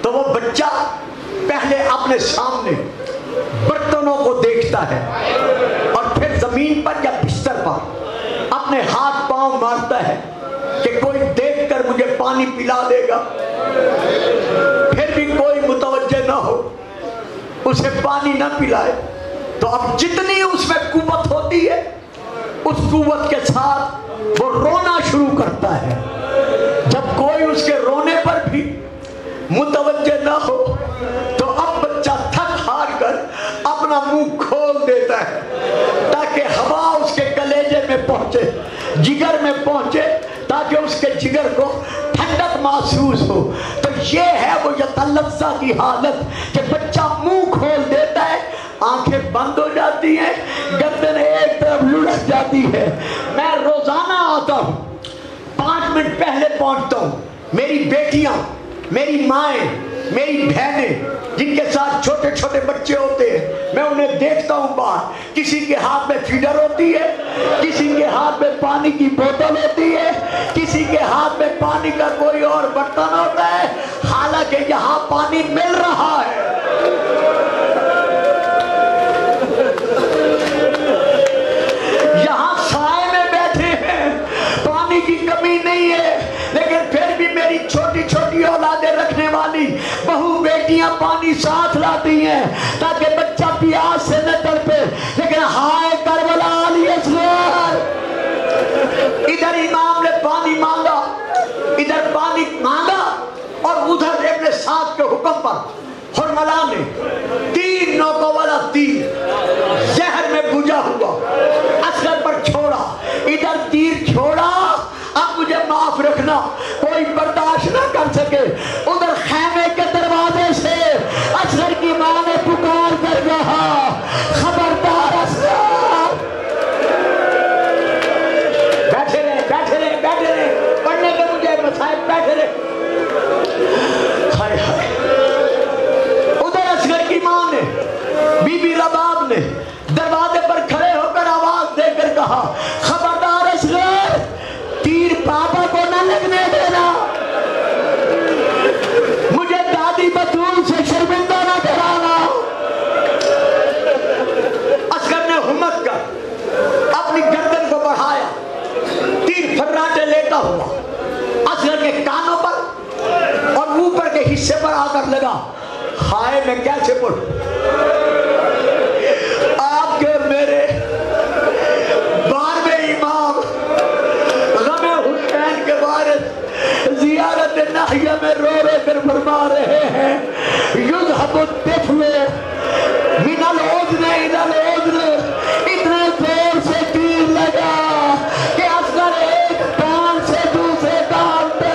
تو وہ بچہ پہلے اپنے سامنے برتنوں کو دیکھتا ہے اور پھر زمین پر یا بستر پر اپنے ہاتھ پاؤں مارتا ہے کہ کوئی دیکھ کر مجھے پانی پلا دے گا، پھر بھی کوئی متوجہ نہ ہو، اسے پانی نہ پلائے تو اب جتنی اس میں قوت ہوتی ہے اس قوت کے ساتھ وہ رونا شروع کرتا ہے۔ جب کوئی اس کے رونے پر بھی متوجہ نہ ہو تو اب بچہ تھک ہار کر اپنا منہ کھول دیتا ہے تاکہ ہوا اس کے کلیجے میں پہنچے، جگر میں پہنچے، تاکہ اس کے جگر کو ٹھنڈک محسوس ہو۔ تو یہ ہے وہ یتلظ کی حالت کہ بچہ منہ کھول دیتا ہے، آنکھیں بند ہو جاتی ہیں، گردن ایک طرف لڑک جاتی ہے۔ میں روزانہ آتا ہوں، 5 منٹ پہلے پہنچتا ہوں، میری بیٹیاں، میری مائیں، میری بہنیں جن کے ساتھ چھوٹے چھوٹے بچے ہوتے ہیں، میں انہیں دیکھتا ہوں باہر، کسی کے ہاتھ میں فیڈر ہوتی ہے، کسی کے ہاتھ میں پانی کی بوتل ہوتی ہے، کسی کے ہاتھ میں پانی کا کوئی اور برتن ہوتا ہے، حالانکہ یہاں پانی مل رہا ہے۔ یہاں سائے میں بیٹھے ہیں، پانی کی کمی نہیں ہے، لیکن پھر بھی میری چھوٹی چھوٹی اولادیں رکھنے والی بہو بیٹیاں پانی ساتھ لاتی ہیں تاکہ بچہ پیاس سے نہ تڑپے۔ لیکن ہائے کربلا علی اصغر، ادھر امام نے پانی مانگا، ادھر پانی مانگا، اور ادھر ابن سعد کے حکم پر حرملہ نے 3 نوکوں والا تیر زہر میں بجھا ہوا اصغر پر چھوڑا، ادھر تیر چھوڑا، اب مجھے معاف رکھنا کوئی برداشت نہ کر سکے، ادھر خیمے کے دروازے سے اصغر کی ماں نے پکار کر کہا، خبردار اصغر، بیٹھے رہے بیٹھے رہے بیٹھے رہے، پڑھنے کے مجھے مسائل، بیٹھے رہے۔ ہائے ہائے، ادھر اصغر کی ماں نے، بی بی رباب نے دروازے پر کھڑے ہو کر آواز دے کر کہا، خبردار اصغر، تیر پاپا کو نہ لگنے دینا، مجھے دادی بطول سے شرمندہ نہ کرانا۔ اصغر نے ہمت کر اپنی گردن کو بڑھایا، تیر فرراٹے لیتا ہوا اصغر کے کانوں پر اور اوپر کے حصے پر آ کر لگا۔ ہائے میں کیسے پڑھوں، آپ کے میرے 12ویں امام غم حسین کے وارث زیارت ناحیہ میں رو رہے کر فرما رہے ہیں، یذهب الطفل من العذن الى العذن، اتنے زور سے تیر لگا کہ اصغر ایک کان سے دوسرے کان پہ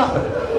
اللہ